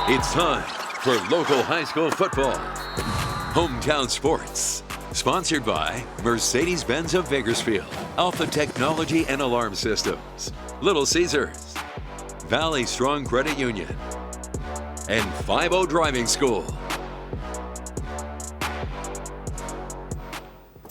It's time for local high school football. Hometown Sports. Sponsored by Mercedes-Benz of Bakersfield, Alpha Technology and Alarm Systems, Little Caesars, Valley Strong Credit Union, and 5-0 Driving School.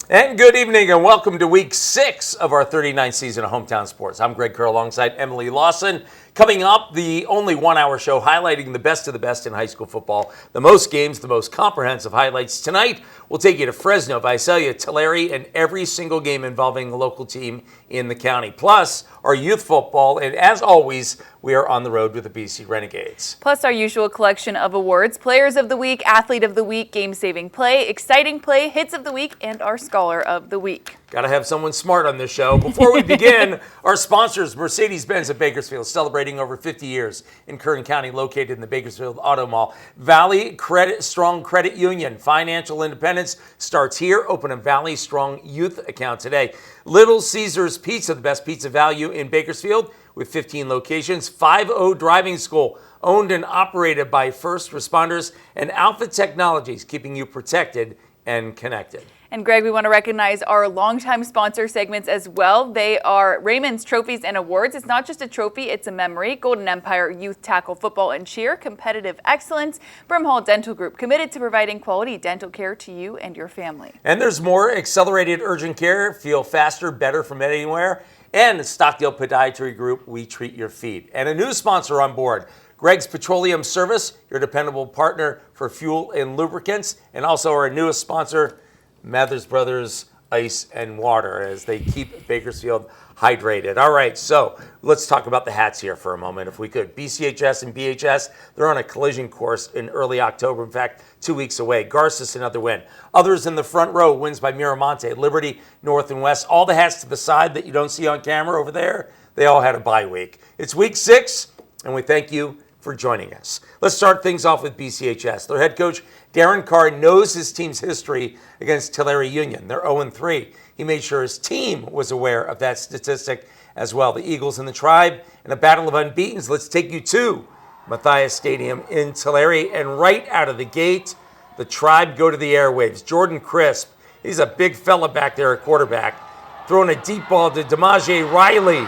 And good evening and welcome to week 6 of our 39th season of Hometown Sports. I'm Greg Kerr alongside Emily Lawson. Coming up, the only one-hour show highlighting the best of the best in high school football. The most games, the most comprehensive highlights. Tonight, we'll take you to Fresno, Visalia, Tulare, and every single game involving a local team in the county. Plus, our youth football, and as always, we are on the road with the BC Renegades. Plus our usual collection of awards, Players of the Week, Athlete of the Week, Game-Saving Play, Exciting Play, Hits of the Week, and our Scholar of the Week. Got to have someone smart on this show. Before we begin, our sponsors, Mercedes-Benz of Bakersfield, celebrating over 50 years in Kern County, located in the Bakersfield Auto Mall. Valley Strong Credit Union, financial independence starts here. Open a Valley Strong Youth account today. Little Caesars Pizza, the best pizza value in Bakersfield with 15 locations. 5-0 Driving School, owned and operated by first responders, and Alpha Technologies, keeping you protected and connected. And Greg, we want to recognize our longtime sponsor segments as well. They are Raymond's Trophies and Awards. It's not just a trophy, it's a memory. Golden Empire Youth Tackle Football and Cheer, Competitive Excellence. Brimhall Dental Group, committed to providing quality dental care to you and your family. And there's more. Accelerated Urgent Care, feel faster, better from anywhere. And Stockdale Podiatry Group, we treat your feet. And a new sponsor on board, Greg's Petroleum Service, your dependable partner for fuel and lubricants. And also our newest sponsor, Mathers Brothers Ice and Water, as they keep Bakersfield hydrated. All right, so let's talk about the hats here for a moment, if we could. BCHS and BHS, they're on a collision course in early October. In fact, 2 weeks away. Garces, another win. Others in the front row, wins by Mira, Monte, Liberty, North and West. All the hats to the side that you don't see on camera over there, they all had a bye week. It's week 6, and we thank you for joining us. Let's start things off with BCHS. Their head coach, Darren Carr, knows his team's history against Tulare Union. They're 0-3. He made sure his team was aware of that statistic as well. The Eagles and the Tribe in a battle of unbeatens. Let's take you to Matthias Stadium in Tulare. And right out of the gate, the Tribe go to the airwaves. Jordan Crisp, he's a big fella back there at quarterback, throwing a deep ball to DeMaje Riley.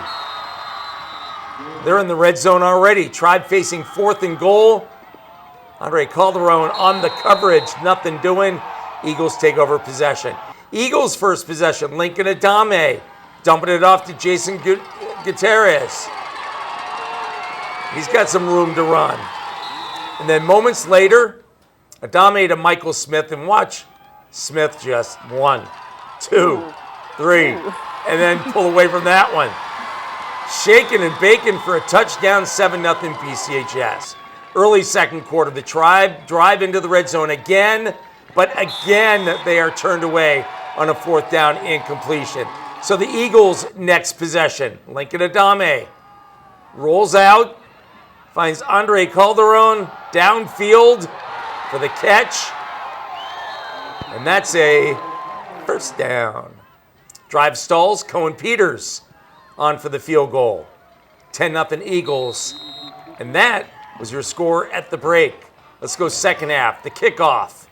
They're in the red zone already. Tribe facing 4th and goal. Andre Calderon on the coverage, nothing doing. Eagles take over possession. Eagles first possession, Lincoln Adame dumping it off to Jason Gutierrez. He's got some room to run. And then moments later, Adame to Michael Smith, and watch Smith just 1, 2, 3, and then pull away from that one. Shaking and baking for a touchdown, 7-0 BCHS. Early second quarter, the Tribe drive into the red zone again, but again they are turned away on a 4th down incompletion. So the Eagles' next possession, Lincoln Adame rolls out, finds Andre Calderon downfield for the catch, and that's a first down. Drive stalls, Cohen Peters on for the field goal. 10-0 Eagles, and that was your score at the break. Let's go second half, the kickoff.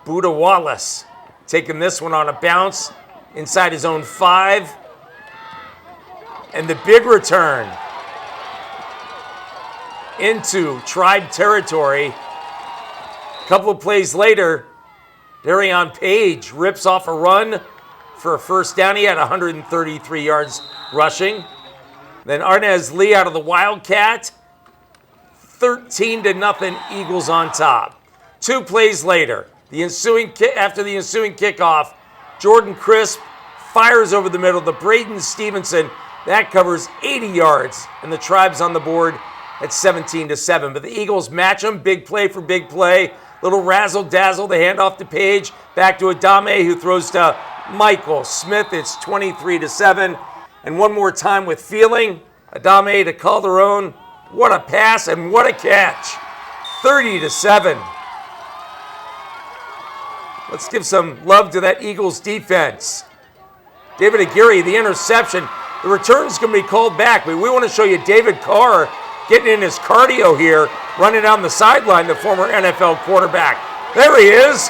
Buda Wallace taking this one on a bounce inside his own 5. And the big return into Tribe territory. A couple of plays later, Darion Page rips off a run for a first down. He had 133 yards rushing. Then Arnez Lee out of the Wildcat. 13-0 Eagles on top. 2 plays later, after the ensuing kickoff, Jordan Crisp fires over the middle to Braden Stevenson. That covers 80 yards, and the Tribe's on the board at 17-7. But the Eagles match them, big play for big play. Little razzle-dazzle, the handoff to Page, back to Adame, who throws to Michael Smith. It's 23-7. And one more time with feeling, Adame to Calderon. What a pass and what a catch. 30-7. Let's give some love to that Eagles defense. David Aguirre, the interception. The return's going to be called back, but we want to show you David Carr getting in his cardio here, running down the sideline, the former NFL quarterback. There he is.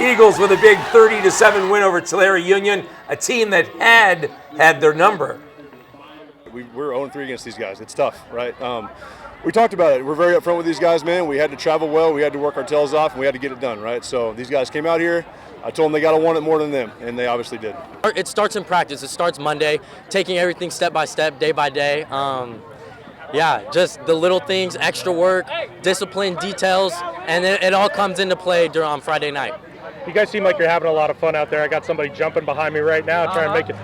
Eagles with a big 30-7 win over Tulare Union, a team that had their number. We're 0-3 against these guys. It's tough, right? We talked about it. We're very upfront with these guys, man. We had to travel well. We had to work our tails off, and we had to get it done, right? So these guys came out here. I told them they got to want it more than them, and they obviously did. It starts in practice. It starts Monday, taking everything step by step, day by day. Yeah, just the little things, extra work, discipline, details, and it all comes into play on Friday night. You guys seem like you're having a lot of fun out there. I got somebody jumping behind me right now trying to make it.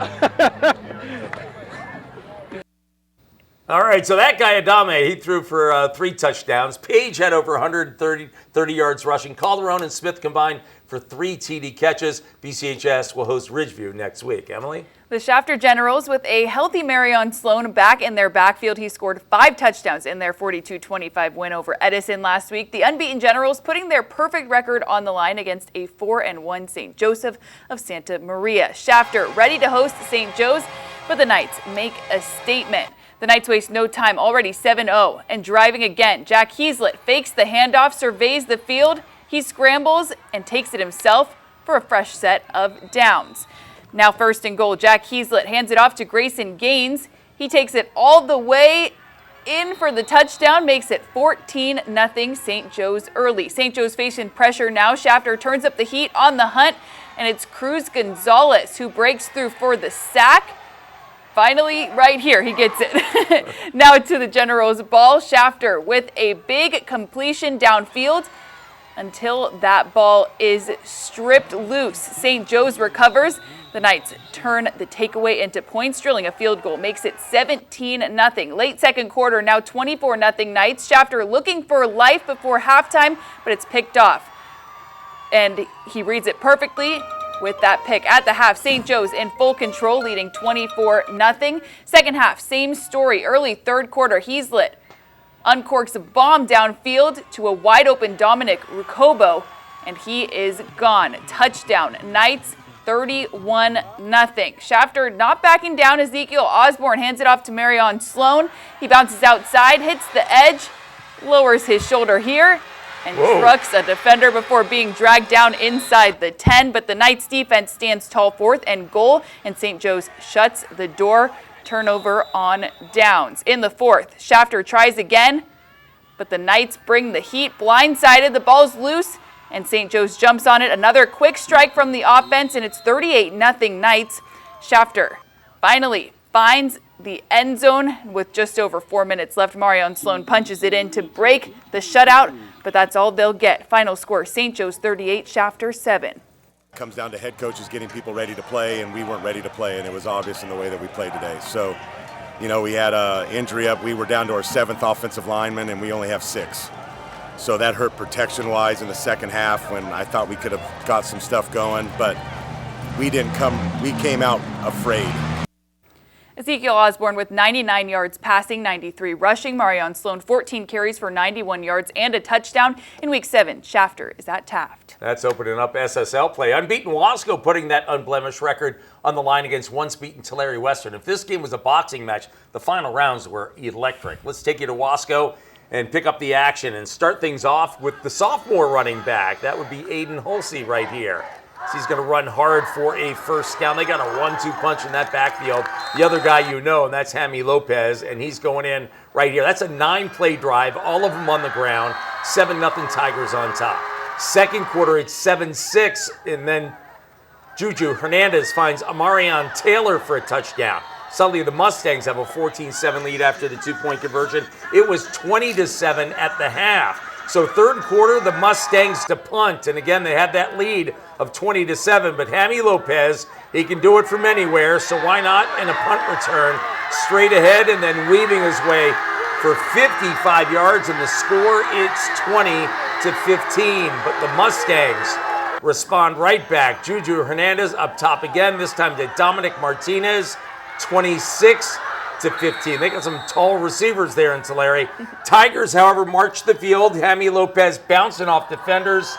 All right, so that guy, Adame, he threw for 3 touchdowns. Page had over 130 yards rushing. Calderon and Smith combined for 3 TD catches. BCHS will host Ridgeview next week. Emily? The Shafter Generals with a healthy Marion Sloan back in their backfield. He scored 5 touchdowns in their 42-25 win over Edison last week. The unbeaten Generals putting their perfect record on the line against a 4-1 St. Joseph of Santa Maria. Shafter ready to host St. Joe's, but the Knights make a statement. The Knights waste no time, already 7-0, and driving again. Jack Heaslett fakes the handoff, surveys the field. He scrambles and takes it himself for a fresh set of downs. Now 1st and goal, Jack Heaslett hands it off to Grayson Gaines. He takes it all the way in for the touchdown, makes it 14-0 St. Joe's early. St. Joe's facing pressure now. Shafter turns up the heat on the hunt, and it's Cruz Gonzalez who breaks through for the sack. Finally, right here, he gets it. Now to the Generals' ball. Shafter with a big completion downfield until that ball is stripped loose. St. Joe's recovers. The Knights turn the takeaway into points, drilling a field goal, makes it 17-0. Late second quarter, now 24-0 Knights. Shafter looking for life before halftime, but it's picked off. And he reads it perfectly with that pick. At the half, St. Joe's in full control, leading 24-0. Second half, same story. Early third quarter, Heaslett uncorks a bomb downfield to a wide open Dominic Rucobo, and he is gone. Touchdown, Knights, 31-0. Shafter not backing down. Ezekiel Osborne hands it off to Marion Sloan. He bounces outside, hits the edge, lowers his shoulder here, and trucks a defender before being dragged down inside the 10. But the Knights defense stands tall, 4th and goal, and St. Joe's shuts the door. Turnover on downs. In the 4th, Shafter tries again, but the Knights bring the heat. Blindsided, the ball's loose, and St. Joe's jumps on it. Another quick strike from the offense, and it's 38-0 Knights. Shafter finally finds the end zone with just over 4 minutes left. Marion Sloan punches it in to break the shutout, but that's all they'll get. Final score, St. Joe's 38, Shafter 7. Comes down to head coaches getting people ready to play, and we weren't ready to play, and it was obvious in the way that we played today. So, we had an injury up. We were down to our 7th offensive lineman, and we only have 6. So that hurt protection-wise in the second half when I thought we could have got some stuff going, but we came out afraid. Ezekiel Osborne with 99 yards passing, 93 rushing. Marion Sloan 14 carries for 91 yards and a touchdown. In Week 7, Shafter is at Taft. That's opening up SSL play. Unbeaten Wasco putting that unblemished record on the line against once beaten Tulare Western. If this game was a boxing match, the final rounds were electric. Let's take you to Wasco and pick up the action and start things off with the sophomore running back. That would be Aiden Hulsey right here. So he's going to run hard for a first down. They got a 1-2 punch in that backfield. The other guy and that's Jaime Lopez, and he's going in right here. That's a 9-play drive, all of them on the ground, 7-0 Tigers on top. Second quarter, it's 7-6, and then Juju Hernandez finds Amarion Taylor for a touchdown. Suddenly, the Mustangs have a 14-7 lead after the 2-point conversion. It was 20-7 at the half. So third quarter, the Mustangs to punt, and again, they had that lead of 20-7, but Jaime Lopez, he can do it from anywhere, so why not in a punt return, straight ahead and then weaving his way for 55 yards, and the score, it's 20-15, but the Mustangs respond right back. Juju Hernandez up top again, this time to Dominic Martinez, 26-15. They got some tall receivers there in Tulare. Tigers, however, march the field. Jaime Lopez bouncing off defenders,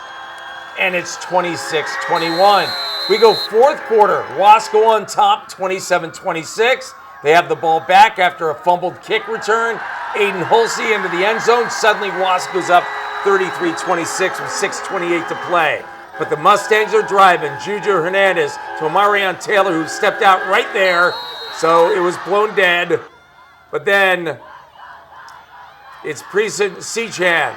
and it's 26-21. We go fourth quarter. Wasco on top, 27-26. They have the ball back after a fumbled kick return. Aiden Hulsey into the end zone. Suddenly Wasco's up 33-26 with 6:28 to play. But the Mustangs are driving. Juju Hernandez to Amarion Taylor, who stepped out right there. So it was blown dead. But then it's Preston Sechan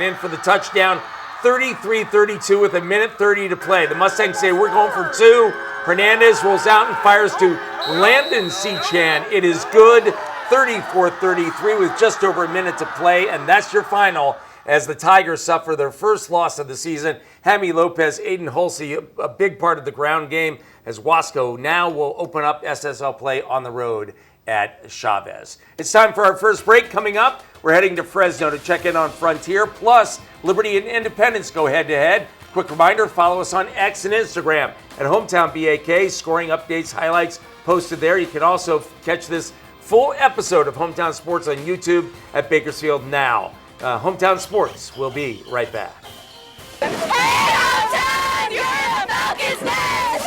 in for the touchdown. 33-32 with 1:30 to play. The Mustangs say we're going for 2. Hernandez rolls out and fires to Landon Sechan. It is good. 34-33 with just over a minute to play, and that's your final as the Tigers suffer their first loss of the season. Jaime Lopez, Aiden Hulsey, a big part of the ground game as Wasco now will open up SSL play on the road at Chavez. It's time for our first break. Coming up, we're heading to Fresno to check in on Frontier, plus Liberty and Independence go head-to-head. Quick reminder, follow us on X and Instagram at Hometown BAK. Scoring updates, highlights posted there. You can also catch this full episode of Hometown Sports on YouTube at BakersfieldNow. Hometown Sports will be right back. Hey, hometown! You're the Falcons' nest!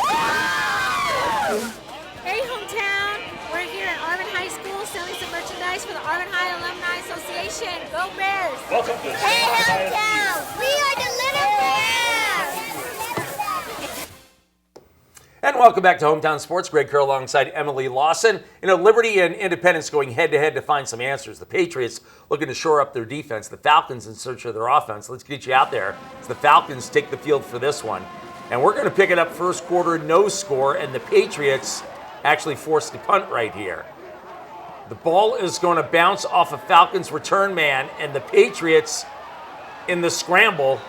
Hey, hometown! We're here at Arvin High School selling some merchandise for the Arvin High Alumni Association. Go Bears! Welcome to Hey, hometown! We are the Little Bears! And welcome back to Hometown Sports. Greg Kerr alongside Emily Lawson. Liberty and Independence going head-to-head to find some answers. The Patriots looking to shore up their defense. The Falcons in search of their offense. Let's get you out there as the Falcons take the field for this one. And we're going to pick it up first quarter, no score, and the Patriots actually forced a punt right here. The ball is going to bounce off a Falcons return man, and the Patriots in the scramble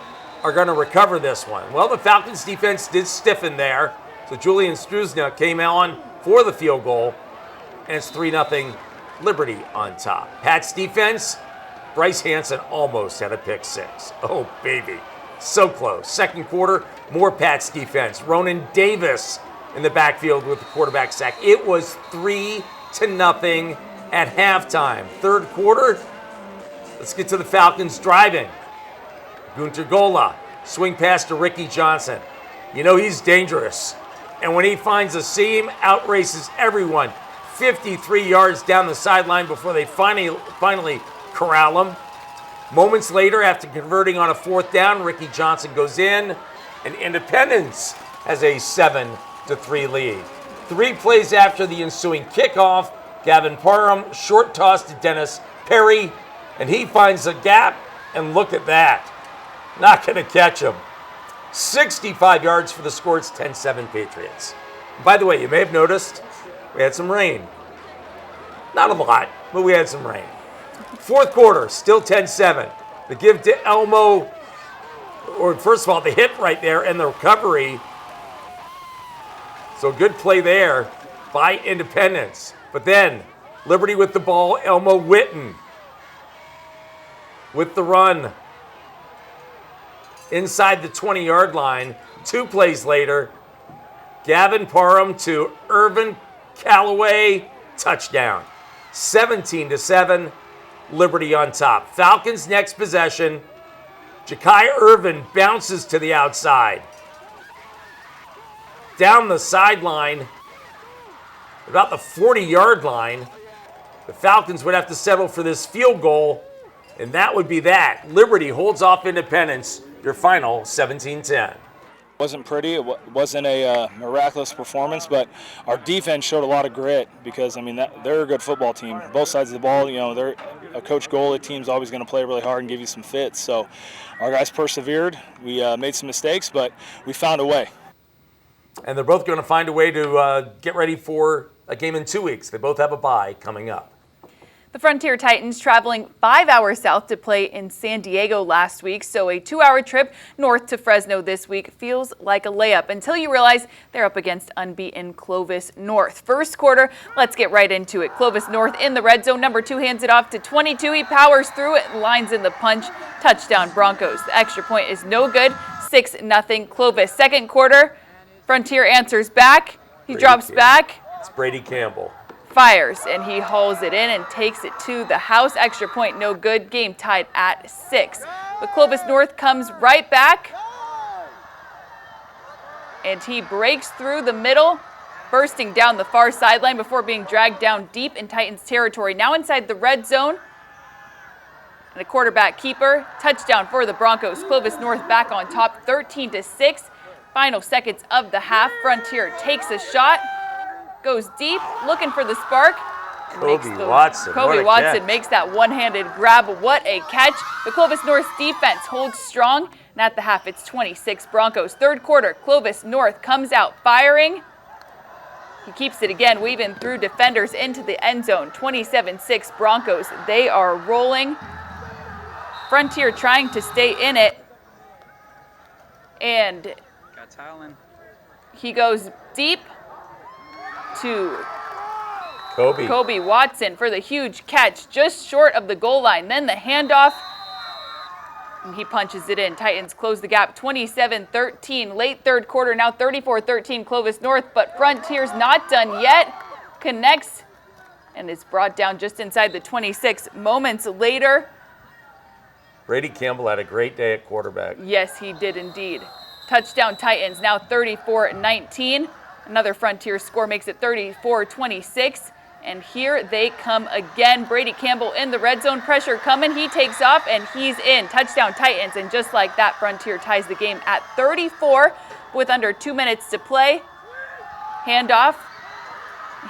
are going to recover this one. Well, the Falcons defense did stiffen there. So Julian Struzna came on for the field goal, and it's 3-0 Liberty on top. Pat's defense, Bryce Hansen almost had a pick six. Oh, baby. So close. Second quarter, more Pat's defense. Ronan Davis in the backfield with the quarterback sack. It was 3-0 at halftime. Third quarter, let's get to the Falcons driving. Gunter Gola, swing pass to Ricky Johnson. He's dangerous. And when he finds a seam, outraces everyone. 53 yards down the sideline before they finally corral him. Moments later, after converting on a fourth down, Ricky Johnson goes in, and Independence has a 7-3 lead. 3 plays after the ensuing kickoff, Gavin Parham short toss to Dennis Perry, and he finds a gap, and look at that. Not going to catch him. 65 yards for the score. It's 10-7 Patriots. By the way, you may have noticed we had some rain. Not a lot, but we had some rain. Fourth quarter, still 10-7. The give to Elmo, or first of all, the hit right there and the recovery. So good play there by Independence. But then, Liberty with the ball, Elmo Witten with the run. Inside the 20-yard line, 2 plays later, Gavin Parham to Irvin Callaway, touchdown. 17-7, Liberty on top. Falcons next possession. Ja'Kai Irvin bounces to the outside. Down the sideline, about the 40-yard line, the Falcons would have to settle for this field goal, and that would be that. Liberty holds off Independence. Your final, 17-10. Wasn't pretty. It wasn't a miraculous performance, but our defense showed a lot of grit because, they're a good football team. Both sides of the ball, they're a coach goalie team's always going to play really hard and give you some fits. So our guys persevered. We made some mistakes, but we found a way. And they're both going to find a way to get ready for a game in 2 weeks. They both have a bye coming up. The Frontier Titans traveling 5 hours south to play in San Diego last week, so a 2-hour trip north to Fresno this week feels like a layup until you realize they're up against unbeaten Clovis North. First quarter, let's get right into it. Clovis North in the red zone. Number 2 hands it off to 22. He powers through it, lines in the punch. Touchdown Broncos. The extra point is no good. 6-0 Clovis. Second quarter, Frontier answers back. He drops back. It's Brady Campbell. Fires, and he hauls it in and takes it to the house. Extra point, no good. Game tied at 6. But Clovis North comes right back, and he breaks through the middle bursting down the far sideline before being dragged down deep in Titans territory. Now inside the red zone. And a quarterback keeper. Touchdown for the Broncos. Clovis North back on top, 13-6. Final seconds of the half. Frontier takes a shot. Goes deep, looking for the spark. Kobe Watson makes that one-handed grab. What a catch. The Clovis North defense holds strong. And at the half, it's 26 Broncos. Third quarter, Clovis North comes out firing. He keeps it again, weaving through defenders into the end zone. 27-6 Broncos. They are rolling. Frontier trying to stay in it. And he goes deep to Kobe Watson for the huge catch, just short of the goal line. Then the handoff, and he punches it in. Titans close the gap, 27-13. Late third quarter, now 34-13 Clovis North, but Frontier's not done yet. Connects and is brought down just inside the 26 moments later. Brady Campbell had a great day at quarterback. Yes, he did indeed. Touchdown Titans, now 34-19. Another Frontier score makes it 34-26. And here they come again. Brady Campbell in the red zone, pressure coming. He takes off and he's in. Touchdown Titans. And just like that, Frontier ties the game at 34 with under 2 minutes to play. Handoff.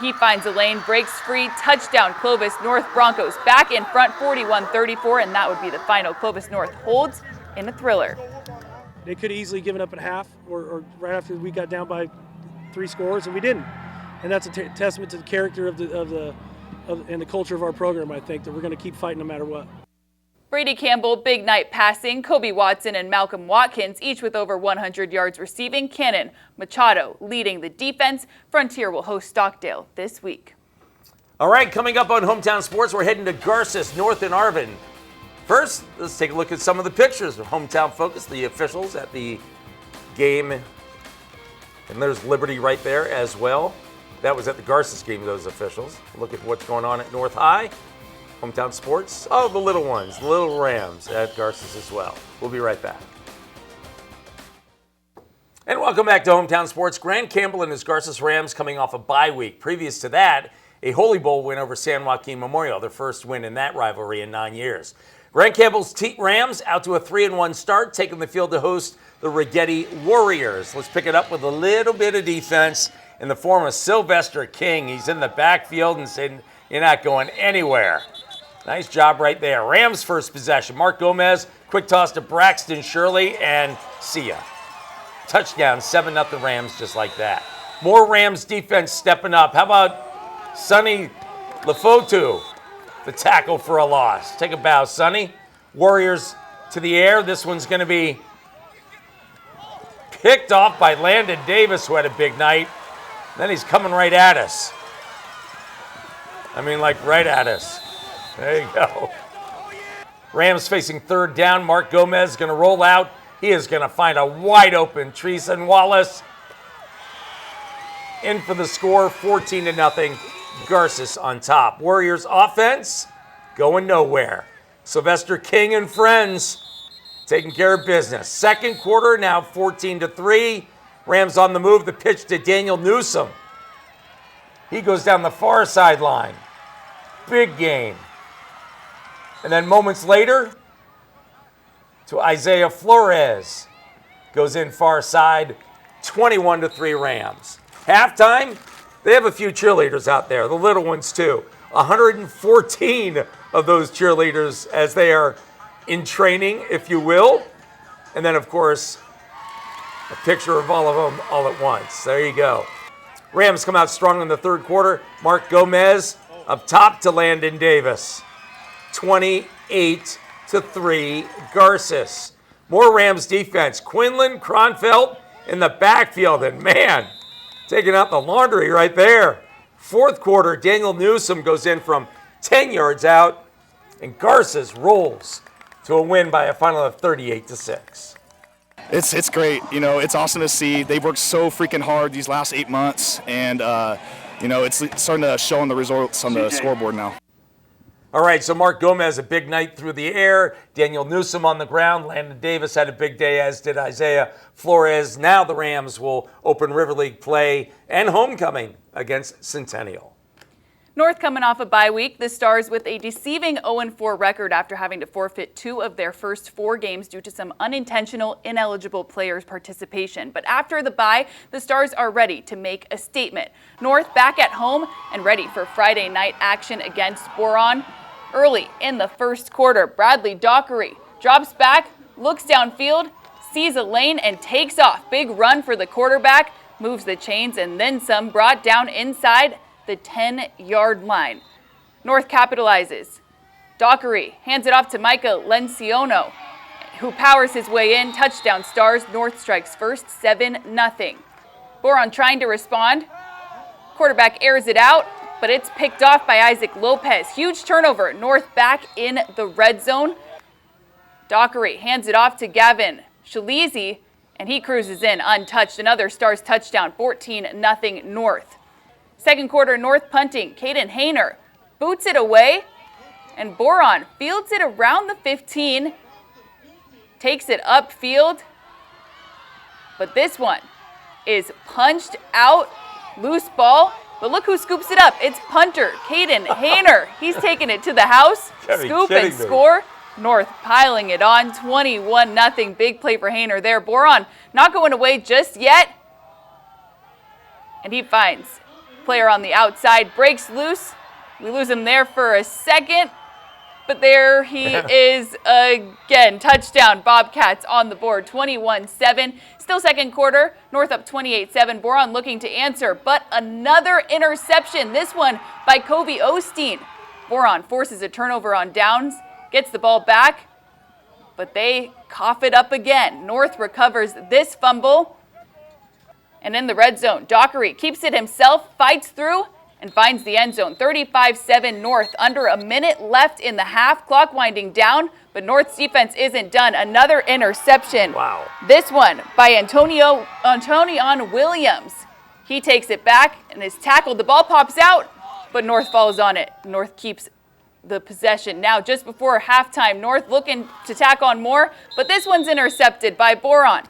He finds a lane, breaks free. Touchdown Clovis North Broncos back in front, 41-34. And that would be the final. Clovis North holds in a thriller. They could have easily given up at half or right after we got down by 3 scores, and we didn't. And that's a testament to the character of and the culture of our program, I think, that we're going to keep fighting no matter what. Brady Campbell, big night passing. Kobe Watson and Malcolm Watkins, each with over 100 yards receiving. Cannon Machado leading the defense. Frontier will host Stockdale this week. All right, coming up on Hometown Sports, we're heading to Garces, North and Arvin. First, let's take a look at some of the pictures of Hometown Focus, the officials at the game. And there's Liberty right there as well. That was at the Garces game, those officials. Look at what's going on at North High. Hometown Sports. Oh, the little ones, the little Rams at Garces as well. We'll be right back. And welcome back to Hometown Sports. Grant Campbell and his Garces Rams coming off a bye week. Previous to that, a Holy Bowl win over San Joaquin Memorial, their first win in that rivalry in 9 years. Grant Campbell's Rams out to a 3-1 start, taking the field to host the Righetti Warriors. Let's pick it up with a little bit of defense in the form of Sylvester King. He's in the backfield and saying, "You're not going anywhere." Nice job right there. Rams first possession. Mark Gomez, quick toss to Braxton Shirley, and see ya. Touchdown, 7-0 Rams, just like that. More Rams defense stepping up. How about Sonny Lefotu, the tackle for a loss? Take a bow, Sonny. Warriors to the air. This one's going to be picked off by Landon Davis, who had a big night. Then he's coming right at us. I mean, like right at us. There you go. Rams facing third down. Mark Gomez is going to roll out. He is going to find a wide open Treason Wallace. In for the score, 14-0. Garces on top. Warriors offense going nowhere. Sylvester King and friends taking care of business. Second quarter, now 14-3. Rams on the move. The pitch to Daniel Newsom. He goes down the far sideline. Big game. And then moments later, to Isaiah Flores. Goes in far side, 21-3 Rams. Halftime, they have a few cheerleaders out there, the little ones too. 114 of those cheerleaders as they are in training, if you will. And then, of course, a picture of all of them all at once. There you go. Rams come out strong in the third quarter. Mark Gomez up top to Landon Davis. 28-3 Garces. More Rams defense. Quinlan Cronfeld in the backfield. And man, taking out the laundry right there. Fourth quarter, Daniel Newsom goes in from 10 yards out. And Garces rolls to a win by a final of 38-6. It's great. You know, it's awesome to see. They've worked so freaking hard these last 8 months. And, you know, it's starting to show on the results on the scoreboard now. All right, so Mark Gomez, a big night through the air. Daniel Newsom on the ground. Landon Davis had a big day, as did Isaiah Flores. Now the Rams will open River League play and homecoming against Centennial. North coming off a bye week, the Stars with a deceiving 0-4 record after having to forfeit 2 of their first 4 games due to some unintentional, ineligible players' participation. But after the bye, the Stars are ready to make a statement. North back at home and ready for Friday night action against Boron. Early in the first quarter, Bradley Dockery drops back, looks downfield, sees a lane and takes off. Big run for the quarterback, moves the chains and then some, brought down inside the 10-yard line. North capitalizes. Dockery hands it off to Micah Lenciano, who powers his way in. Touchdown Stars. North strikes first, 7-0. Boron trying to respond. Quarterback airs it out, but it's picked off by Isaac Lopez. Huge turnover. North back in the red zone. Dockery hands it off to Gavin Shalizi, and he cruises in untouched. Another Stars touchdown, 14-0 North. Second quarter, North punting. Caden Hayner boots it away, and Boron fields it around the 15, takes it upfield, but this one is punched out, loose ball, but look who scoops it up. It's punter Caden Hayner. He's taking it to the house, scoop and score. North piling it on, 21-0. Big play for Hayner there. Boron not going away just yet, and he finds player on the outside, breaks loose. We lose him there for a second, but there he is again. Touchdown, Bobcats on the board, 21-7. Still second quarter, North up 28-7. Boron looking to answer, but another interception, this one by Kobe Osteen. Boron forces a turnover on downs, gets the ball back, but they cough it up again. North recovers this fumble. And in the red zone, Dockery keeps it himself, fights through, and finds the end zone. 35-7 North, under a minute left in the half. Clock winding down, but North's defense isn't done. Another interception. Wow. This one by Antonion Williams. He takes it back and is tackled. The ball pops out, but North falls on it. North keeps the possession. Now, just before halftime, North looking to tack on more, but this one's intercepted by Boron.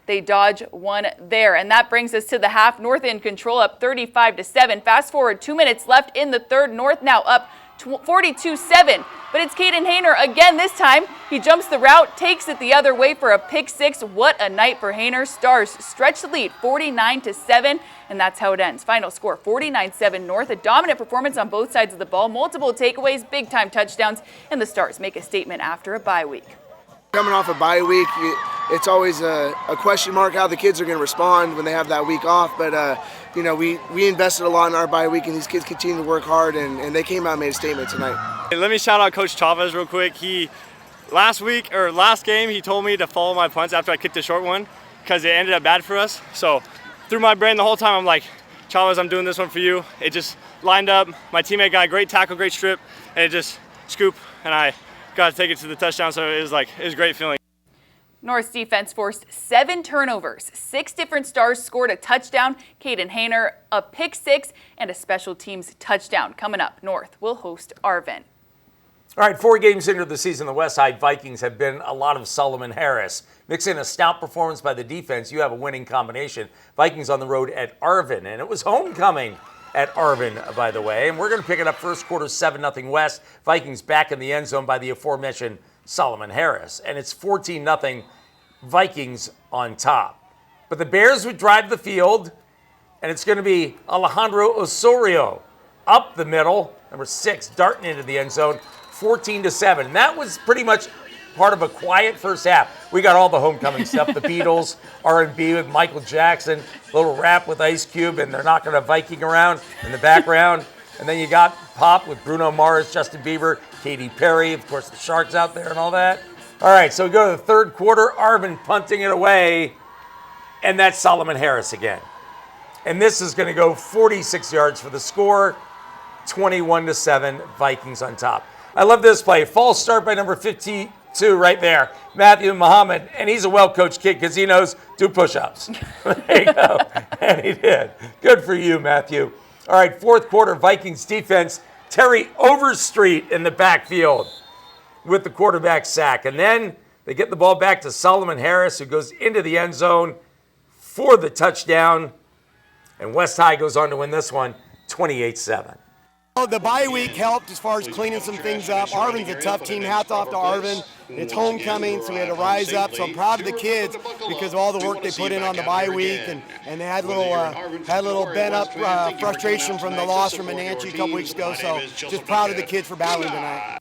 They dodge one there, and that brings us to the half. North in control, up 35-7. Fast forward 2 minutes left in the third. North now up 42-7, but it's Caden Hayner again this time. He jumps the route, takes it the other way for a pick six. What a night for Hayner. Stars stretch the lead 49-7, and that's how it ends. Final score 49-7 North. A dominant performance on both sides of the ball, multiple takeaways, big time touchdowns, and the Stars make a statement after a bye week. Coming off a bye week, it's always a question mark how the kids are going to respond when they have that week off. But, we invested a lot in our bye week, and these kids continue to work hard, and they came out and made a statement tonight. Hey, let me shout out Coach Chavez real quick. Last game, he told me to follow my punts after I kicked the short one because it ended up bad for us. So through my brain the whole time, I'm like, Chavez, I'm doing this one for you. It just lined up. My teammate got a great tackle, great strip, and it just scoop, and I got to take it to the touchdown, so it was a great feeling. North's defense forced 7 turnovers. 6 different Stars scored a touchdown. Caden Hayner a pick six and a special teams touchdown. Coming up, North will host Arvin. All right, 4 games into the season, the West Side Vikings have been a lot of Solomon Harris. Mix in a stout performance by the defense, you have a winning combination. Vikings on the road at Arvin, and it was homecoming at Arvin, by the way. And we're going to pick it up first quarter, 7-0 West. Vikings back in the end zone by the aforementioned Solomon Harris. And it's 14-0 Vikings on top. But the Bears would drive the field, and it's going to be Alejandro Osorio up the middle, number 6, darting into the end zone, 14-7. And that was pretty much part of a quiet first half. We got all the homecoming stuff, the Beatles, R&B with Michael Jackson, little rap with Ice Cube, and they're knocking a Viking around in the background. And then you got pop with Bruno Mars, Justin Bieber, Katy Perry, of course the Sharks out there and all that. All right, so we go to the third quarter, Arvin punting it away, and that's Solomon Harris again. And this is going to go 46 yards for the score, 21-7, Vikings on top. I love this play. False start by number 52 right there, Matthew Muhammad. And he's a well-coached kid because he knows do push-ups. There you go. And he did. Good for you, Matthew. All right, fourth quarter, Vikings defense Terry Overstreet in the backfield with the quarterback sack. And then they get the ball back to Solomon Harris, who goes into the end zone for the touchdown. And West High goes on to win this one 28-7. The bye week helped as far as cleaning some things up. Arvin's a tough team. Hats off to Arvin. It's homecoming, so we had to rise up. So I'm proud of the kids because of all the work they put in on the bye week, and they had a little bent up frustration from the loss from Menanche a couple weeks ago. So just proud of the kids for battling tonight.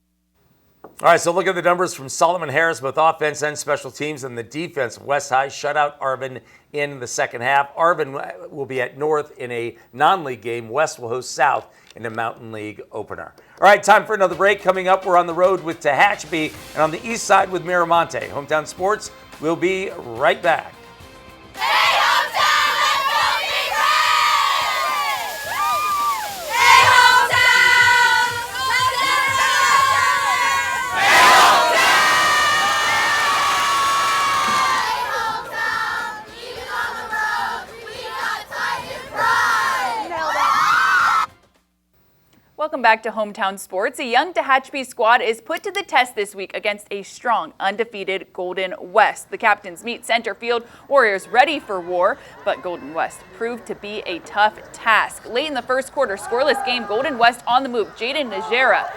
All right, so look at the numbers from Solomon Harris, both offense and special teams, and the defense. West High shut out Arvin in the second half. Arvin will be at North in a non-league game. West will host South in a Mountain League opener. All right, time for another break. Coming up, we're on the road with Tehachapi and on the east side with Mira, Monte. Hometown Sports, we'll be right back. Hey, hometown, let's go be great! Hey, hometown! Hey, hometown! Even on the road, we got Titan pride! Nailed it! Welcome back to Hometown Sports. A young Tehachapi squad is put to the test this week against a strong, undefeated Golden West. The captains meet center field, Warriors ready for war, but Golden West proved to be a tough task. Late in the first quarter, scoreless game, Golden West on the move. Jaden Najera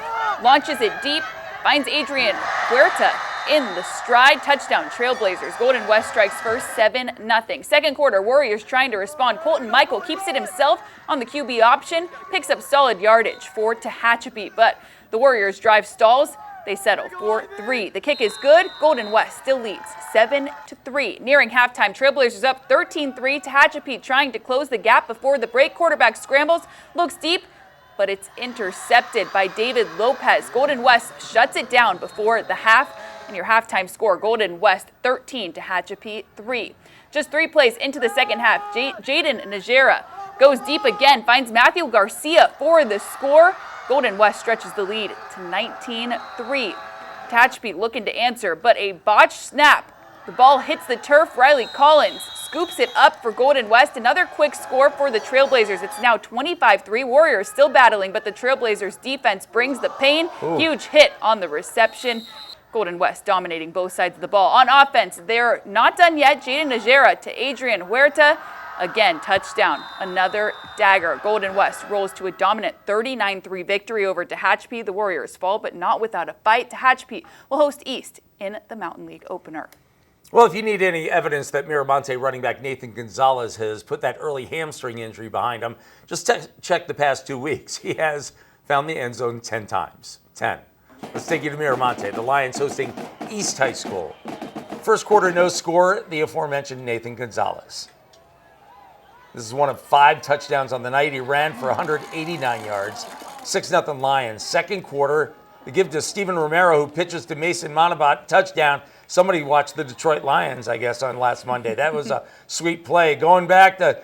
launches it deep, finds Adrian Huerta in the stride. Touchdown, Trailblazers. Golden West strikes first, 7-0. Second quarter, Warriors trying to respond. Colton Michael keeps it himself on the QB option, picks up solid yardage for Tehachapi, but the Warriors drive stalls. They settle for 3. The kick is good. Golden West still leads 7-3. Nearing halftime, Trailblazers up 13-3. Tehachapi trying to close the gap before the break. Quarterback scrambles, looks deep, but it's intercepted by David Lopez. Golden West shuts it down before the half. And your halftime score, Golden West 13, Tehachapi 3. Just 3 plays into the second half, Jaden Najera goes deep again, finds Matthew Garcia for the score. Golden West stretches the lead to 19-3. Tehachapi looking to answer, but a botched snap. The ball hits the turf. Riley Collins scoops it up for Golden West. Another quick score for the Trailblazers. It's now 25-3. Warriors still battling, but the Trailblazers defense brings the pain. Ooh. Huge hit on the reception. Golden West dominating both sides of the ball. On offense, they're not done yet. Jaden Najera to Adrian Huerta. Again, touchdown. Another dagger. Golden West rolls to a dominant 39-3 victory over Tehachapi. The Warriors fall, but not without a fight. Tehachapi will host East in the Mountain League opener. Well, if you need any evidence that Miramonte running back Nathan Gonzalez has put that early hamstring injury behind him, just check the past 2 weeks. He has found the end zone 10 times. 10. Let's take you to Miramonte. The Lions hosting East High School. First quarter, no score, the aforementioned Nathan Gonzalez. This is one of 5 touchdowns on the night. He ran for 189 yards. 6-0 Lions. Second quarter, the give to Steven Romero, who pitches to Mason Montebat. Touchdown. Somebody watched the Detroit Lions, I guess, on last Monday. That was a sweet play. Going back to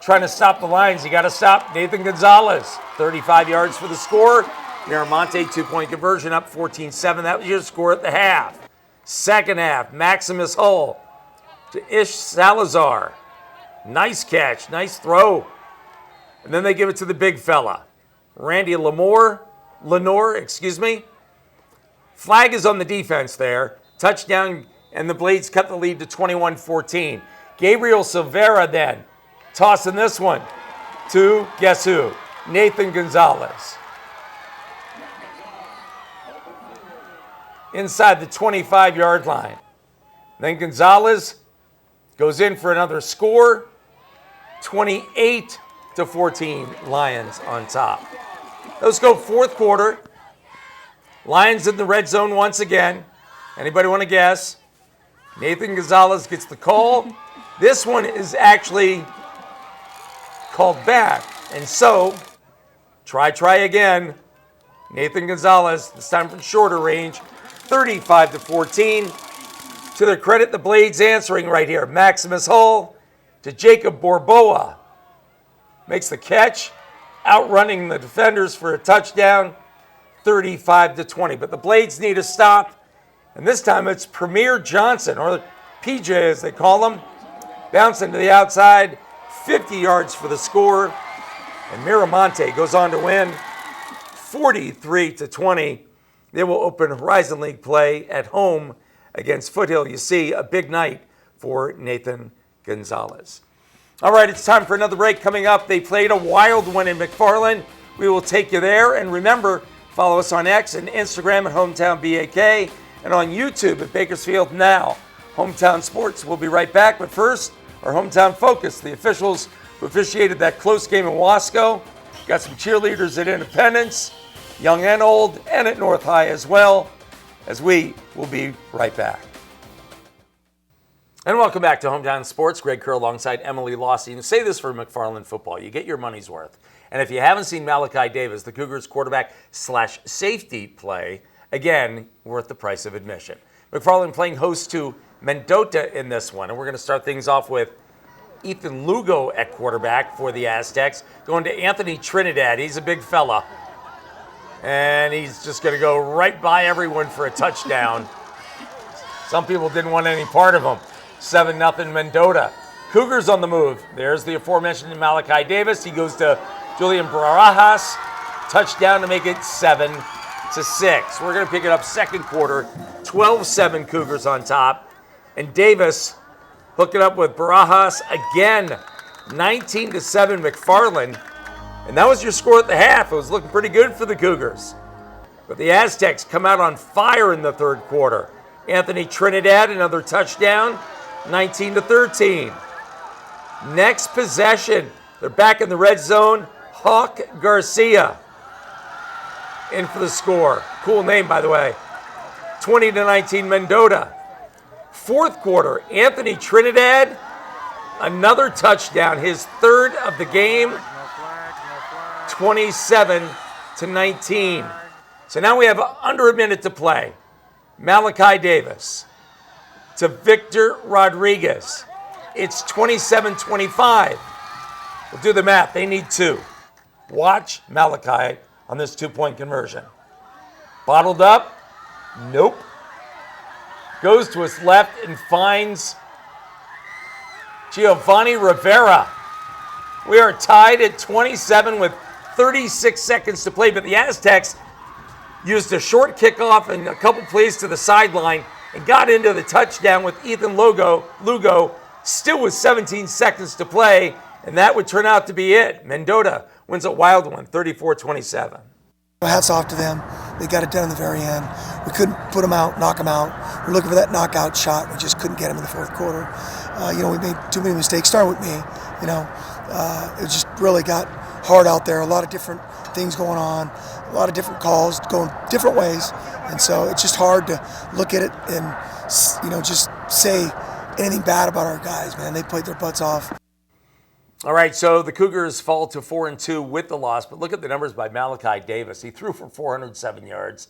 trying to stop the Lions, you got to stop Nathan Gonzalez. 35 yards for the score. Miramonte, 2-point conversion, up 14-7. That was your score at the half. Second half, Maximus Hull to Ish Salazar. Nice catch, nice throw. And then they give it to the big fella, Randy Lenore. Flag is on the defense there. Touchdown, and the Blades cut the lead to 21-14. Gabriel Silvera then tossing this one to, guess who? Nathan Gonzalez. Inside the 25-yard line. Then Gonzalez goes in for another score. 28-14, Lions on top. Let's go fourth quarter. Lions in the red zone once again. Anybody want to guess? Nathan Gonzalez gets the call. This one is actually called back. And so, try again. Nathan Gonzalez, this time from shorter range, 35-14. To their credit, the Blades answering right here. Maximus Hull to Jacob Borboa. Makes the catch, outrunning the defenders for a touchdown, 35-20. But the Blades need a stop. And this time it's Premier Johnson, or PJ as they call him, bouncing to the outside, 50 yards for the score. And Miramonte goes on to win 43-20. They will open Horizon League play at home against Foothill. You see, a big night for Nathan Gonzalez. All right, it's time for another break. Coming up, they played a wild one in McFarland. We will take you there. And remember, follow us on X and Instagram at Hometown BAK and on YouTube at Bakersfield Now. Hometown Sports will be right back. But first, our Hometown Focus, the officials who officiated that close game in Wasco. Got some cheerleaders at Independence, young and old, and at North High as well, as we will be right back. And welcome back to Hometown Sports. Greg Kerr alongside Emily Lawson. You say this for McFarland football. You get your money's worth. And if you haven't seen Malachi Davis, the Cougars quarterback/safety play, again, worth the price of admission. McFarland playing host to Mendota in this one. And we're going to start things off with Ethan Lugo at quarterback for the Aztecs, going to Anthony Trinidad. He's a big fella. And he's just going to go right by everyone for a touchdown. Some people didn't want any part of him. 7-0 Mendota. Cougars on the move. There's the aforementioned Malachi Davis. He goes to Julian Barajas. Touchdown to make it 7-6. We're going to pick it up second quarter. 12-7 Cougars on top. And Davis hooking up with Barajas again. 19-7 McFarland. And that was your score at the half. It was looking pretty good for the Cougars. But the Aztecs come out on fire in the third quarter. Anthony Trinidad, another touchdown. 19-13. Next possession, they're back in the red zone. Hawk Garcia in for the score. Cool name, by the way. 20-19 Mendota. Fourth quarter, Anthony Trinidad, another touchdown, his third of the game. 27-19. So now we have under a minute to play. Malachi Davis to Victor Rodriguez. It's 27-25. We'll do the math. They need two. Watch Malachi on this two-point conversion. Bottled up? Nope. Goes to his left and finds Giovanni Rivera. We are tied at 27 with 36 seconds to play, but the Aztecs used a short kickoff and a couple plays to the sideline and got into the touchdown with Ethan Lugo still with 17 seconds to play, and that would turn out to be it. Mendota wins a wild one, 34-27. Hats off to them. They got it done in the very end. We couldn't put them out, knock them out. We're looking for that knockout shot. We just couldn't get them in the fourth quarter. We made too many mistakes. Starting with me, it just really got hard out there. A lot of different things going on, a lot of different calls going different ways, and so it's just hard to look at it and just say anything bad about our guys. Man, they played their butts off. All right, so the Cougars fall to 4-2 with the loss, but look at the numbers by Malachi Davis. He threw for 407 yards.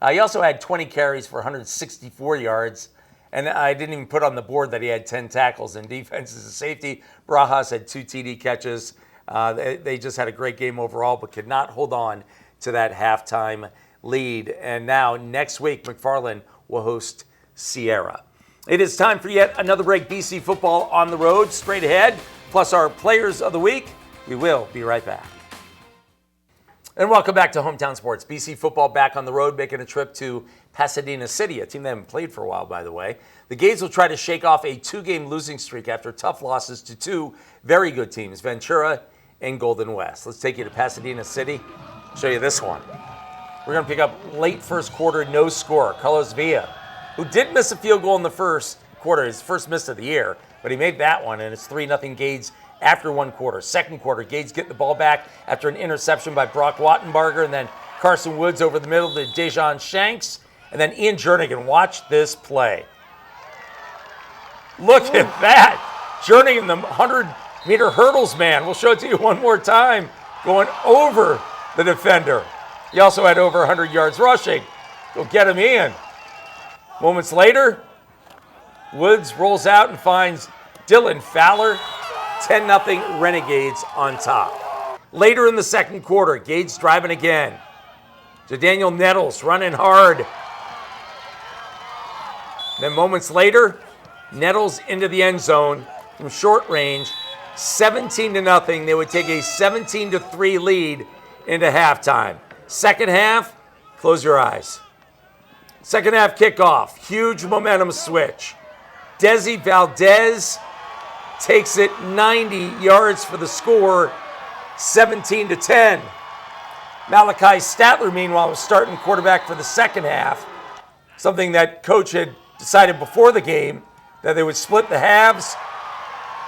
He also had 20 carries for 164 yards, and I didn't even put on the board that he had 10 tackles. In defense as a safety, Barajas had 2 TD catches. They just had a great game overall, but could not hold on to that halftime lead. And now, next week, McFarland will host Sierra. It is time for yet another break. BC football on the road, straight ahead, plus our players of the week. We will be right back. And welcome back to Hometown Sports. BC football back on the road, making a trip to Pasadena City, a team they haven't played for a while, by the way. The Gays will try to shake off a 2-game losing streak after tough losses to 2 very good teams, Ventura and Golden West. Let's take you to Pasadena City, show you this one. We're going to pick up late first quarter, no score. Carlos Villa, who did miss a field goal in the first quarter, his first miss of the year, but he made that one, and it's 3-0 Gades after one quarter. Second quarter, Gades get the ball back after an interception by Brock Wattenbarger, and then Carson Woods over the middle to Dejan Shanks, and then Ian Jernigan. Watch this play. Look at that. Jernigan, the 100-meter hurdles man. We'll show it to you one more time. Going over the defender. He also had over 100 yards rushing. Go get him, Ian. Moments later, Woods rolls out and finds Dylan Fowler. 10-0 Renegades on top. Later in the second quarter, Gades driving again. To Daniel Nettles running hard. Then moments later, Nettles into the end zone from short range. 17-0. They would take a 17-3 lead into halftime. Second half, close your eyes. Second half kickoff, huge momentum switch. Desi Valdez takes it 90 yards for the score, 17-10. Malachi Statler, meanwhile, was starting quarterback for the second half, something that coach had decided before the game that they would split the halves.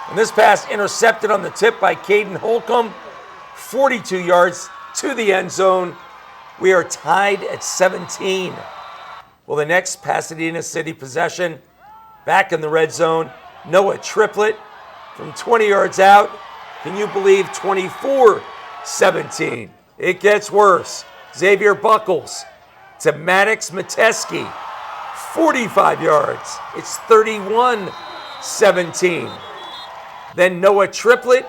And this pass intercepted on the tip by Caden Holcomb, 42 yards to the end zone. We are tied at 17. Well, the next Pasadena City possession, back in the red zone, Noah Triplett from 20 yards out. Can you believe 24-17? It gets worse. Xavier Buckles to Maddox Mateski, 45 yards. It's 31-17. Then Noah Triplett,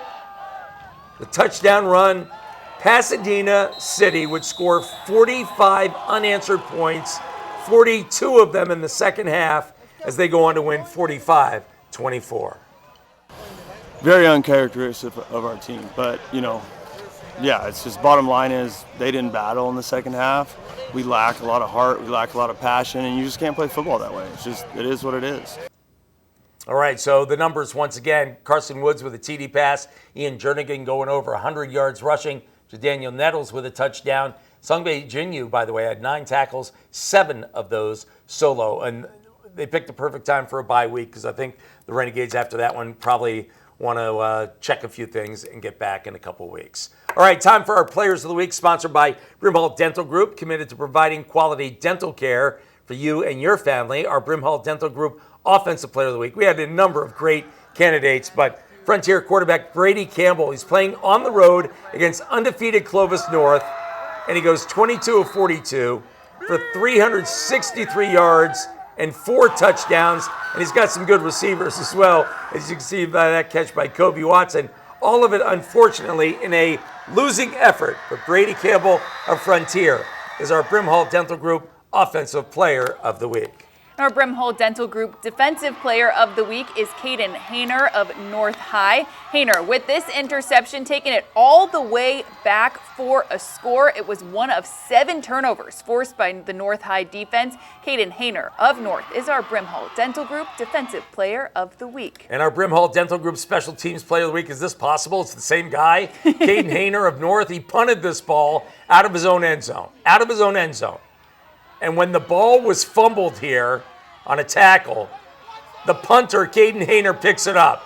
the touchdown run. Pasadena City would score 45 unanswered points, 42 of them in the second half, as they go on to win 45-24. Very uncharacteristic of our team, but yeah, it's just bottom line is they didn't battle in the second half. We lack a lot of heart, we lack a lot of passion, and you just can't play football that way. It is what it is. All right, so the numbers once again, Carson Woods with a TD pass, Ian Jernigan going over 100 yards rushing, to Daniel Nettles with a touchdown. Sungbae Jinyu, by the way, had 9 tackles, 7 of those solo, and they picked the perfect time for a bye week because I think the Renegades after that one probably want to check a few things and get back in a couple weeks. All right, time for our Players of the Week, sponsored by Brimhall Dental Group, committed to providing quality dental care for you and your family. Our Brimhall Dental Group Offensive Player of the Week. We had a number of great candidates, but Frontier quarterback Brady Campbell, he's playing on the road against undefeated Clovis North, and he goes 22 of 42 for 363 yards and 4 touchdowns, and he's got some good receivers as well, as you can see by that catch by Kobe Watson. All of it, unfortunately, in a losing effort, but Brady Campbell of Frontier is our Brimhall Dental Group Offensive Player of the Week. Our Brimhall Dental Group Defensive Player of the Week is Caden Hayner of North High. Hayner, with this interception, taking it all the way back for a score. It was one of 7 turnovers forced by the North High defense. Caden Hayner of North is our Brimhall Dental Group Defensive Player of the Week. And our Brimhall Dental Group Special Teams Player of the Week, is this possible? It's the same guy, Caden Hayner of North. He punted this ball out of his own end zone. And when the ball was fumbled here on a tackle, the punter, Caden Hayner, picks it up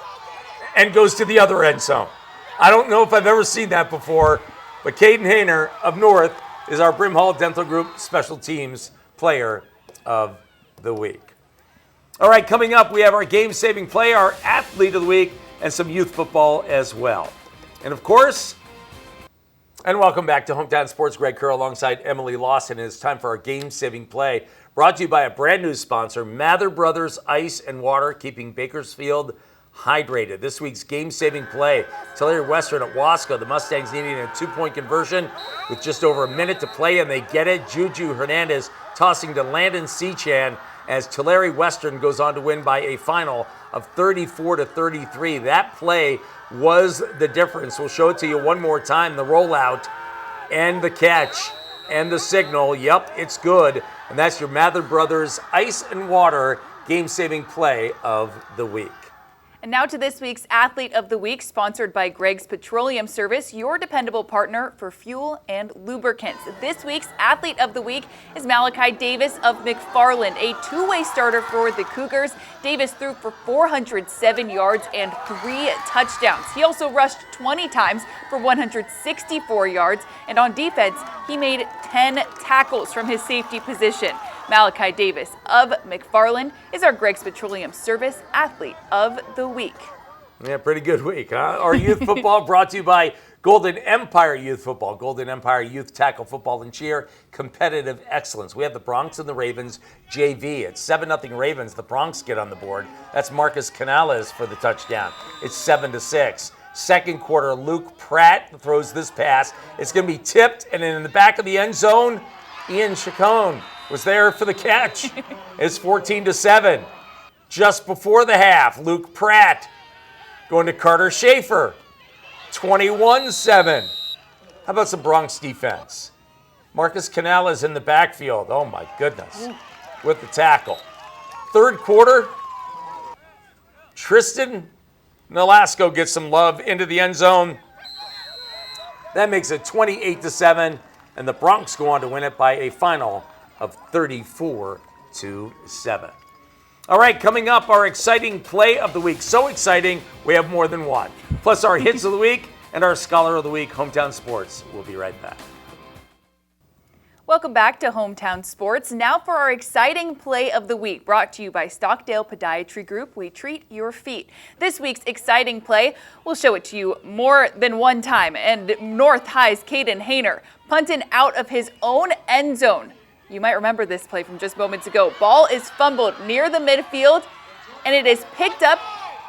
and goes to the other end zone. I don't know if I've ever seen that before, but Caden Hayner of North is our Brimhall Dental Group Special Teams Player of the Week. All right, coming up, we have our game-saving play, our Athlete of the Week, and some youth football as well. And of course, and welcome back to Hometown Sports. Greg Kerr alongside Emily Lawson. It's time for our game-saving play, brought to you by a brand new sponsor, Mather Brothers Ice and Water, keeping Bakersfield hydrated. This week's game-saving play, Tulare Western at Wasco. The Mustangs needing a 2-point conversion with just over a minute to play, and they get it. Juju Hernandez tossing to Landon Sechan as Tulare Western goes on to win by a final of 34-33. That play was the difference. We'll show it to you one more time. The rollout and the catch and the signal. Yep, it's good. And that's your Mather Brothers Ice and Water game-saving play of the week. And now to this week's Athlete of the Week, sponsored by Greg's Petroleum Service, your dependable partner for fuel and lubricants. This week's Athlete of the Week is Malachi Davis of McFarland, a 2-way starter for the Cougars. Davis threw for 407 yards and 3 touchdowns. He also rushed 20 times for 164 yards, and on defense, he made 10 tackles from his safety position. Malachi Davis of McFarland is our Greg's Petroleum Service Athlete of the Week. Yeah, pretty good week, huh? Our youth football brought to you by Golden Empire Youth Football. Golden Empire Youth Tackle Football and Cheer, competitive excellence. We have the Bronx and the Ravens JV. It's 7-0 Ravens. The Bronx get on the board. That's Marcus Canales for the touchdown. It's 7-6. Second quarter, Luke Pratt throws this pass. It's going to be tipped, and in the back of the end zone, Ian Chacon was there for the catch. It's 14-7. Just before the half, Luke Pratt going to Carter Schaefer. 21-7. How about some Bronx defense? Marcus Canales in the backfield. Oh, my goodness. With the tackle. Third quarter, Tristan Nolasco gets some love into the end zone. That makes it 28-7, and the Broncs go on to win it by a final of 34-7. All right, coming up, our exciting play of the week. So exciting, we have more than one. Plus our hits of the week and our Scholar of the Week, Hometown Sports. We'll be right back. Welcome back to Hometown Sports. Now for our exciting play of the week, brought to you by Stockdale Podiatry Group. We treat your feet. This week's exciting play, we'll show it to you more than one time. And North High's Caden Hayner punting out of his own end zone. You might remember this play from just moments ago. Ball is fumbled near the midfield, and it is picked up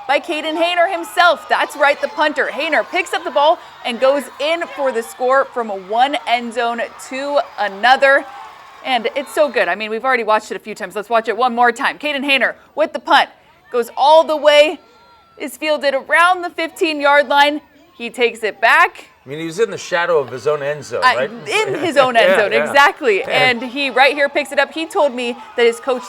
by Caden Hayner himself. That's right, the punter. Hayner picks up the ball and goes in for the score from one end zone to another. And it's so good. I mean, we've already watched it a few times. Let's watch it one more time. Caden Hayner with the punt. Goes all the way, is fielded around the 15-yard line. He takes it back. I mean, he was in the shadow of his own end zone, right? In his own end zone, exactly. And he right here picks it up. He told me that his coach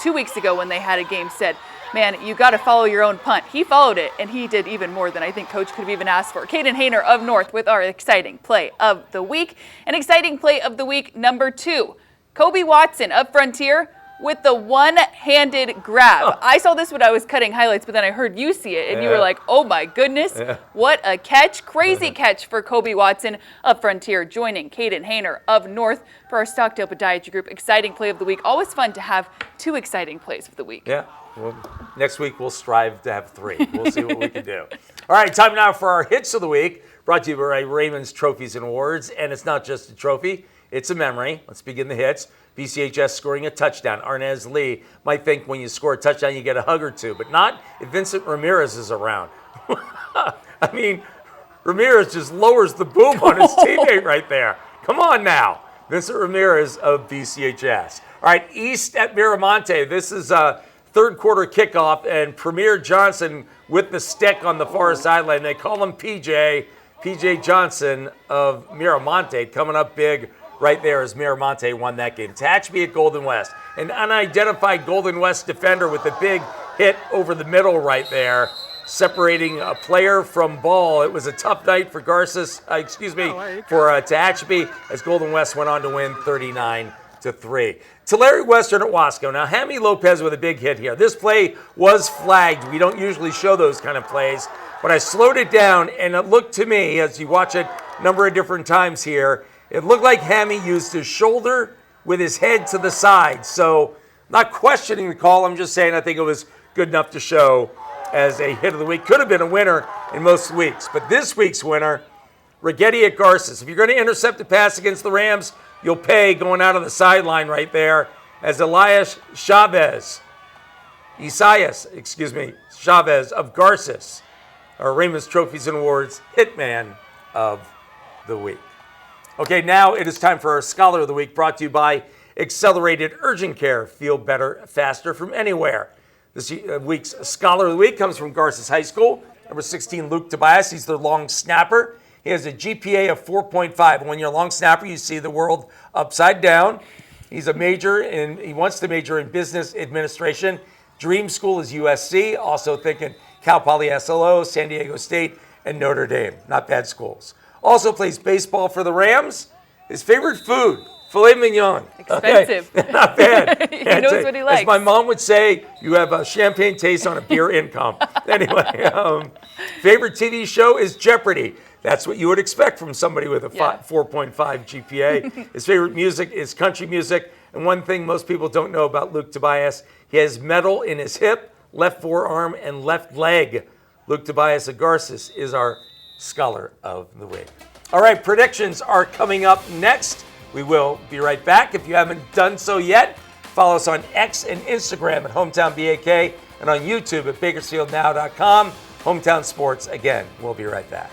2 weeks ago when they had a game said, man, you got to follow your own punt. He followed it, and he did even more than I think Coach could have even asked for. Caden Hayner of North with our exciting play of the week. An exciting play of the week, number 2. Kobe Watson of Frontier with the one-handed grab. I saw this when I was cutting highlights, but then I heard you see it, and you were like, oh my goodness, what a catch. Crazy catch for Kobe Watson of Frontier, joining Caden Hayner of North for our Stockdale Podiatry Group exciting play of the week. Always fun to have 2 exciting plays of the week. Yeah. Well, next week we'll strive to have 3. We'll see what we can do. All right, time now for our hits of the week, brought to you by Raymond's Trophies and Awards. And it's not just a trophy, it's a memory. Let's begin the hits. BCHS scoring a touchdown. Arnez Lee might think when you score a touchdown you get a hug or two, but not if Vincent Ramirez is around. I mean, Ramirez just lowers the boom on his teammate right there. Come on now. Vincent Ramirez of BCHS. All right, East at Mira Monte. This is a third quarter kickoff, and Premier Johnson with the stick on the far sideline. They call him PJ Johnson of Miramonte, coming up big right there as Miramonte won that game. Tehachapi at Golden West. An unidentified Golden West defender with a big hit over the middle right there, separating a player from ball. It was a tough night for Garces, for Tehachapi, as Golden West went on to win 39-3. Tulare Western at Wasco. Now, Hammy Lopez with a big hit here. This play was flagged. We don't usually show those kind of plays, but I slowed it down, and it looked to me, as you watch it a number of different times here, it looked like Hammy used his shoulder with his head to the side. So, not questioning the call. I'm just saying I think it was good enough to show as a hit of the week. Could have been a winner in most weeks, but this week's winner, Righetti at Garces. If you're going to intercept a pass against the Rams, you'll pay going out on the sideline right there as Chavez of Garces, our Raymond's Trophies and Awards Hitman of the Week. Okay, now it is time for our Scholar of the Week, brought to you by Accelerated Urgent Care. Feel better, faster from anywhere. This week's Scholar of the Week comes from Garces High School. Number 16, Luke Tobias. He's their long snapper. He has a GPA of 4.5. When you're a long snapper, you see the world upside down. He wants to major in business administration. Dream school is USC. Also thinking Cal Poly SLO, San Diego State, and Notre Dame. Not bad schools. Also plays baseball for the Rams. His favorite food, filet mignon. Expensive. Okay. Not bad. He knows what he likes. As my mom would say, you have a champagne taste on a beer income. Anyway, favorite TV show is Jeopardy. That's what you would expect from somebody with a 4.5 GPA. His favorite music is country music. And one thing most people don't know about Luke Tobias, he has metal in his hip, left forearm, and left leg. Luke Tobias of Garces is our Scholar of the Week. All right, predictions are coming up next. We will be right back. If you haven't done so yet, follow us on X and Instagram at Hometown BAK and on YouTube at BakersfieldNow.com. Hometown Sports, again, we'll be right back.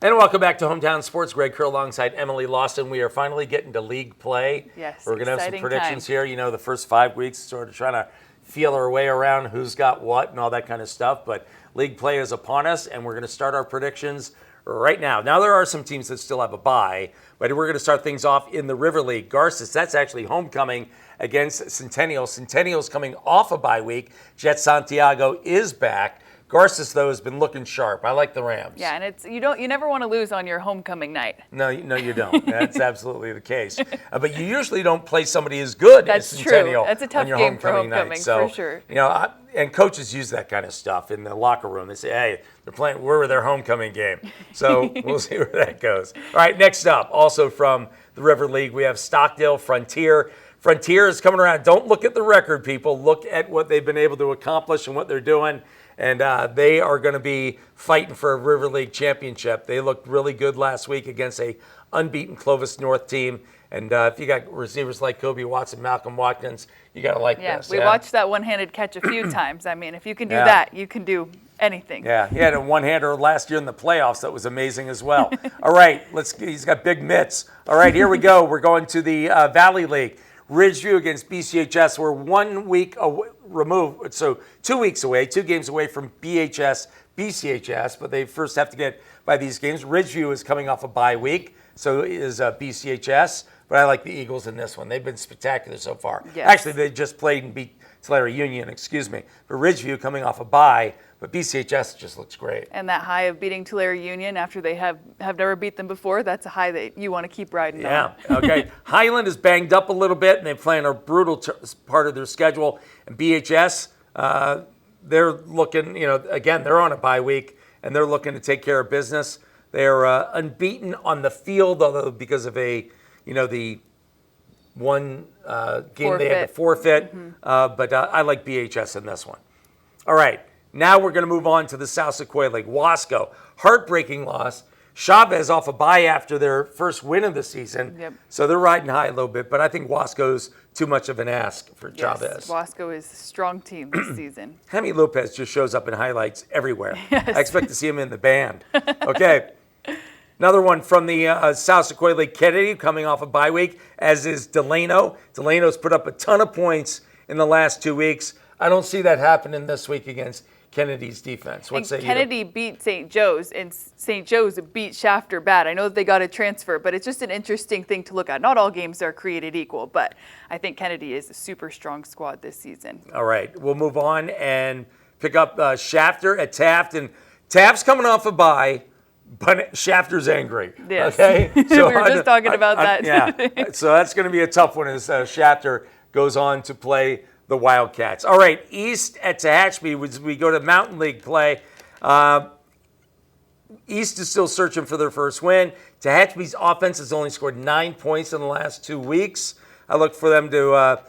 And welcome back to Hometown Sports. Greg Kerr alongside Emily Lawson. We are finally getting to league play. Yes, we're going to have some predictions time. here. You know, the first 5 weeks, sort of trying to feel our way around who's got what and all that kind of stuff. But league play is upon us, and we're going to start our predictions right now. Now, there are some teams that still have a bye, but we're going to start things off in the River League. Garces, that's actually homecoming against Centennial. Centennial's coming off a bye week. Jet Santiago is back. Garces, though, has been looking sharp. I like the Rams. Yeah, and it's you never want to lose on your homecoming night. No, you don't. That's absolutely the case. But you usually don't play somebody as good as Centennial. That's a tough on your game for homecoming homecoming, night. So, for sure. You know, and coaches use that kind of stuff in the locker room. They say, "Hey, they're playing. We're their homecoming game." So we'll see where that goes. All right, next up, also from the River League, we have Stockdale Frontier. Frontier is coming around. Don't look at the record, people. Look at what they've been able to accomplish and what they're doing. And they are going to be fighting for a River League championship. They looked really good last week against a unbeaten Clovis North team. And if you got receivers like Kobe Watson, Malcolm Watkins, you got to like this. We watched that one-handed catch a few times. I mean, if you can do that, you can do anything. Yeah, he had a one-hander last year in the playoffs that was amazing as well. All right, he's got big mitts. All right, here we go. We're going to the Valley League. Ridgeview against BCHS. We're 1 week removed, so 2 weeks away, 2 games away from BCHS, but they first have to get by these games. Ridgeview is coming off a bye week, so is BCHS, but I like the Eagles in this one. They've been spectacular so far. Yes. Actually, they just played and beat Tulare Union, But Ridgeview coming off a bye, but BCHS just looks great. And that high of beating Tulare Union after they have never beat them before, that's a high that you want to keep riding on. Yeah, okay. Highland is banged up a little bit, and they're playing a brutal part of their schedule. And BHS, they're looking, again, they're on a bye week, and they're looking to take care of business. They're unbeaten on the field, although because of the one game they had to forfeit. But I like BHS in this one. All right. Now we're going to move on to the South Sequoia League. Wasco, heartbreaking loss. Chavez off a bye after their first win of the season. Yep. So they're riding high a little bit, but I think Wasco's too much of an ask for Chavez. Wasco is a strong team this season. Jaime Lopez just shows up in highlights everywhere. Yes. I expect to see him in the band. Okay. Another one from the South Sequoia League, Kennedy, coming off a bye week, as is Delano. Delano's put up a ton of points in the last 2 weeks. I don't see that happening this week against Kennedy's defense. What say you? Kennedy beat St. Joe's, and St. Joe's beat Shafter bad. I know that they got a transfer, but it's just an interesting thing to look at. Not all games are created equal, but I think Kennedy is a super strong squad this season. All right, we'll move on and pick up Shafter at Taft. And Taft's coming off a bye, but Shafter's angry. Yes. Okay? So we were just talking about that. Yeah, so that's going to be a tough one as Shafter goes on to play the Wildcats. All right, East at Tehachapi, we go to Mountain League play. East is still searching for their first win. Tehachapi's offense has only scored 9 points in the last 2 weeks. I look for them to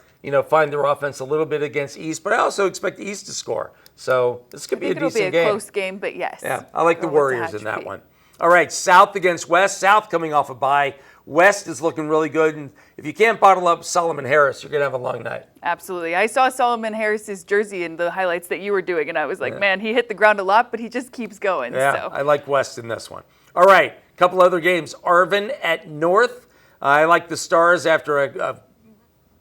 find their offense a little bit against East, but I also expect East to score. So this could be a decent game. It'll be a close game, but yes. Yeah, I like the Warriors in that one. All right, South against West. South coming off a bye. West is looking really good, and if you can't bottle up Solomon Harris, you're going to have a long night. Absolutely. I saw Solomon Harris's jersey in the highlights that you were doing, and I was like, man, he hit the ground a lot, but he just keeps going. Yeah, so. I like West in this one. All right, a couple other games. Arvin at North. I like the Stars after a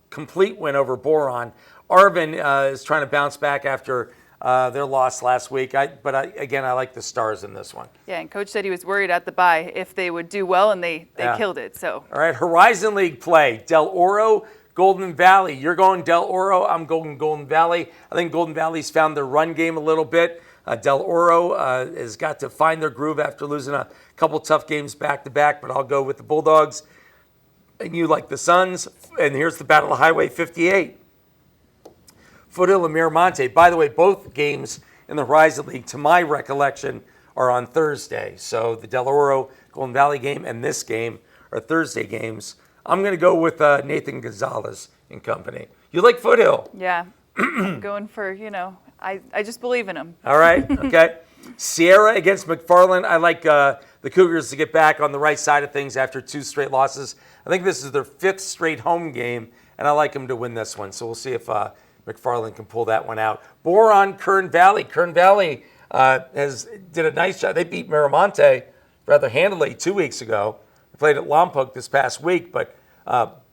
complete win over Boron. Arvin is trying to bounce back after their loss last week. But I like the Stars in this one. Yeah, and Coach said he was worried at the bye if they would do well, and they killed it. So. All right, Horizon League play. Del Oro, Golden Valley. You're going Del Oro. I'm going Golden Valley. I think Golden Valley's found their run game a little bit. Del Oro has got to find their groove after losing a couple tough games back-to-back, but I'll go with the Bulldogs. And you like the Suns. And here's the Battle of Highway 58. Foothill and Monte. By the way, both games in the Horizon League, to my recollection, are on Thursday. So the Del Oro Golden Valley game and this game are Thursday games. I'm going to go with Nathan Gonzalez and company. You like Foothill? Yeah. I'm going for, I just believe in him. All right. Okay. Sierra against McFarland. I like the Cougars to get back on the right side of things after 2 straight losses. I think this is their 5th straight home game, and I like them to win this one. So we'll see if McFarland can pull that one out. Boron, Kern Valley. Kern Valley did a nice job. They beat Miramonte rather handily 2 weeks ago. They played at Lompoc this past week, but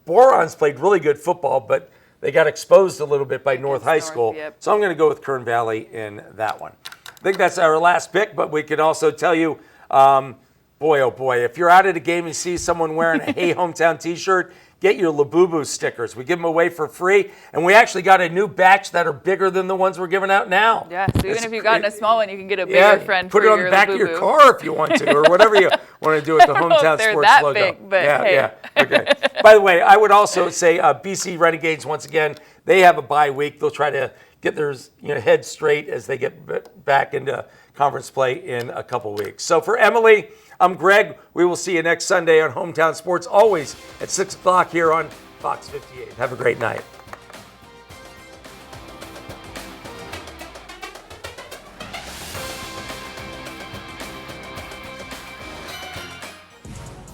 Boron's played really good football, but they got exposed a little bit by North High School. Yep. So I'm going to go with Kern Valley in that one. I think that's our last pick, but we can also tell you, boy, oh boy, if you're out at a game and see someone wearing a Hey Hometown t-shirt, get your Labubu stickers. We give them away for free, and we actually got a new batch that are bigger than the ones we're giving out now. Yeah, so even if you've gotten a small one, you can get a bigger friend put for it on your the back Labubu. of your car if you want to, or whatever you want to do with the Hometown they're Sports that logo. big, but yeah, hey. yeah. Okay. By the way, I would also say BC Renegades, once again, they have a bye week. They'll try to get their head straight as they get back into conference play in a couple weeks. So for Emily, I'm Greg. We will see you next Sunday on Hometown Sports, always at 6 o'clock here on Fox 58. Have a great night.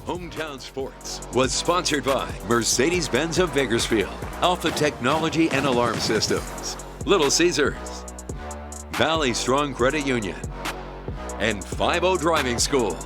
Hometown Sports was sponsored by Mercedes-Benz of Bakersfield, Alpha Technology and Alarm Systems, Little Caesars, Valley Strong Credit Union, and 5-0 Driving School.